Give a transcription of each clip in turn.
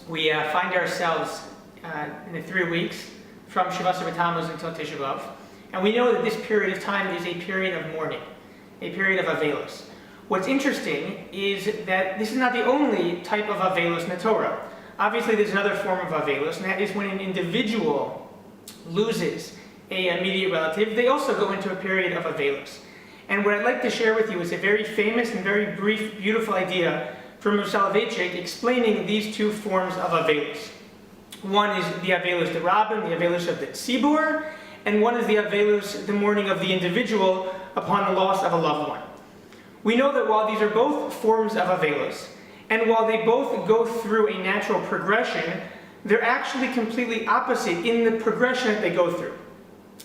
We find ourselves in the 3 weeks from Shavasar B'Tammuz until Tisha B'Av, and we know that this period of time is a period of mourning, a period of Avelos. What's interesting is that this is not the only type of Avelos in the Torah. Obviously, there's another form of Avelos, and that is when an individual loses an immediate relative. They also go into a period of Avelos. And what I'd like to share with you is a very famous and very brief, beautiful idea from Rav Soloveitchik explaining these two forms of Avelos. One is the Avelos de Rebbeim, the Avelos of the Tzibur, and one is the Avelos, the mourning of the individual upon the loss of a loved one. We know that while these are both forms of Avelos, and while they both go through a natural progression, they're actually completely opposite in the progression that they go through.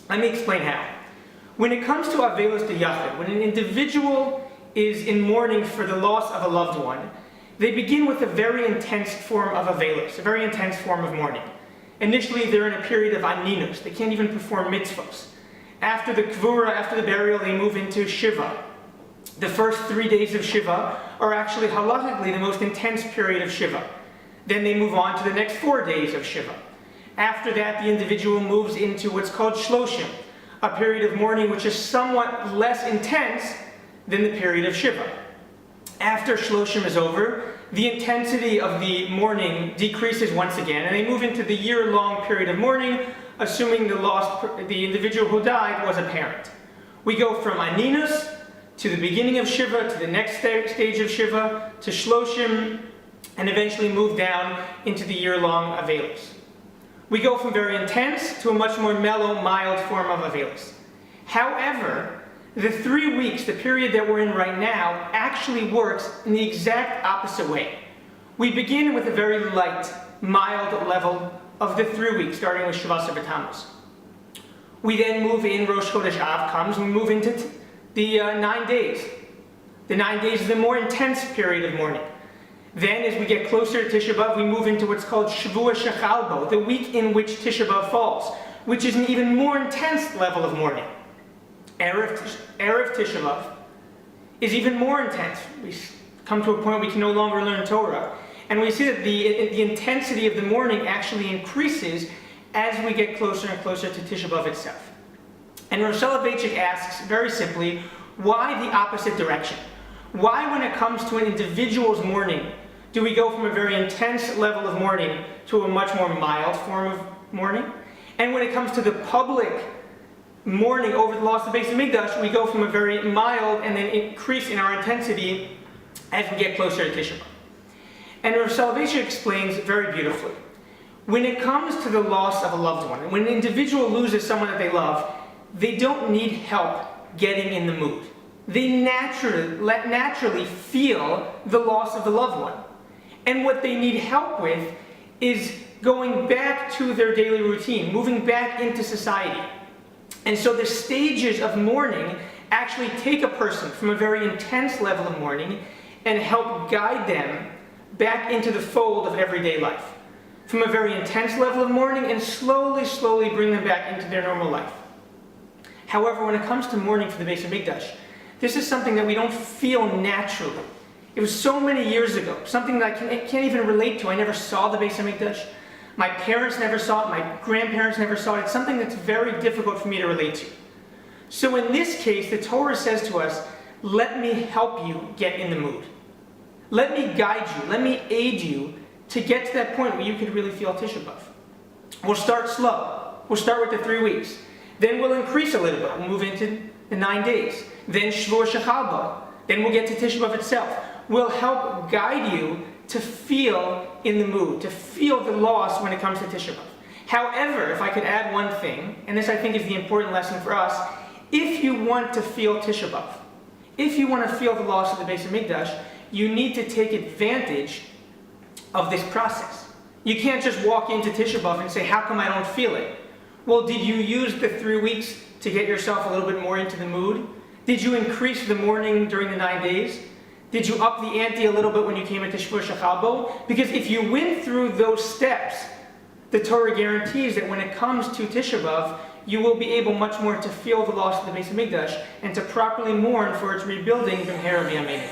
Let me explain how. When it comes to Avelos de Yachid, when an individual is in mourning for the loss of a loved one, they begin with a very intense form of Avelos, a very intense form of mourning. Initially, they're in a period of aninus. They can't even perform mitzvos. After the kvura, after the burial, they move into Shiva. The first 3 days of Shiva are actually halachically the most intense period of Shiva. Then they move on to the next 4 days of Shiva. After that, the individual moves into what's called Shloshim, a period of mourning which is somewhat less intense than the period of Shiva. After Shloshim is over, the intensity of the mourning decreases once again, and they move into the year-long period of mourning, assuming the individual who died was a parent. We go from Aninus to the beginning of Shiva, to the next stage of Shiva, to Shloshim, and eventually move down into the year-long Avelos. We go from very intense to a much more mellow, mild form of Avelos. However, the 3 weeks, the period that we're in right now, actually works in the exact opposite way. We begin with a very light, mild level of the 3 weeks, starting with Shavasar B'Tammuz. We then move in, Rosh Chodesh Av comes, and we move into the 9 days. The 9 days is the more intense period of mourning. Then, as we get closer to Tisha B'Av, we move into what's called Shavua Shechalbo, the week in which Tisha B'Av falls, which is an even more intense level of mourning. Erev Tisha B'Av is even more intense. We come to a point we can no longer learn Torah. And we see that the intensity of the mourning actually increases as we get closer and closer to Tisha B'Av itself. And Rav Soloveitchik asks, very simply, why the opposite direction? Why, when it comes to an individual's mourning, do we go from a very intense level of mourning to a much more mild form of mourning? And when it comes to the public mourning over the loss of the Beis HaMikdash, we go from a very mild and then increase in our intensity as we get closer to Tisha B'Av. And Rav Soloveitchik explains very beautifully. When it comes to the loss of a loved one, and when an individual loses someone that they love, they don't need help getting in the mood. They naturally feel the loss of the loved one. And what they need help with is going back to their daily routine, moving back into society. And so the stages of mourning actually take a person from a very intense level of mourning and help guide them back into the fold of everyday life. From a very intense level of mourning and slowly bring them back into their normal life. However, when it comes to mourning for the Beis HaMikdash, this is something that we don't feel naturally. It was so many years ago, something that I can't even relate to. I never saw the Beis HaMikdash. My parents never saw it. My grandparents never saw it. It's something that's very difficult for me to relate to. So in this case, the Torah says to us, let me help you get in the mood. Let me guide you. Let me aid you to get to that point where you can really feel Tisha B'Av. We'll start slow. We'll start with the 3 weeks. Then we'll increase a little bit. We'll move into the 9 days. Then Shavua Shechalbo. Then we'll get to Tisha B'Av itself. We'll help guide you to feel in the mood, to feel the loss when it comes to Tisha B'Av. However, if I could add one thing, and this I think is the important lesson for us, if you want to feel Tisha B'Av, if you want to feel the loss of the Beis HaMikdash, you need to take advantage of this process. You can't just walk into Tisha B'Av and say, how come I don't feel it? Well, did you use the 3 weeks to get yourself a little bit more into the mood? Did you increase the mourning during the 9 days? Did you up the ante a little bit when you came into Shavua Shechalbo? Because if you went through those steps, the Torah guarantees that when it comes to Tisha B'Av, you will be able much more to feel the loss of the Beis HaMikdash and to properly mourn for its rebuilding from HaTorah-Bein.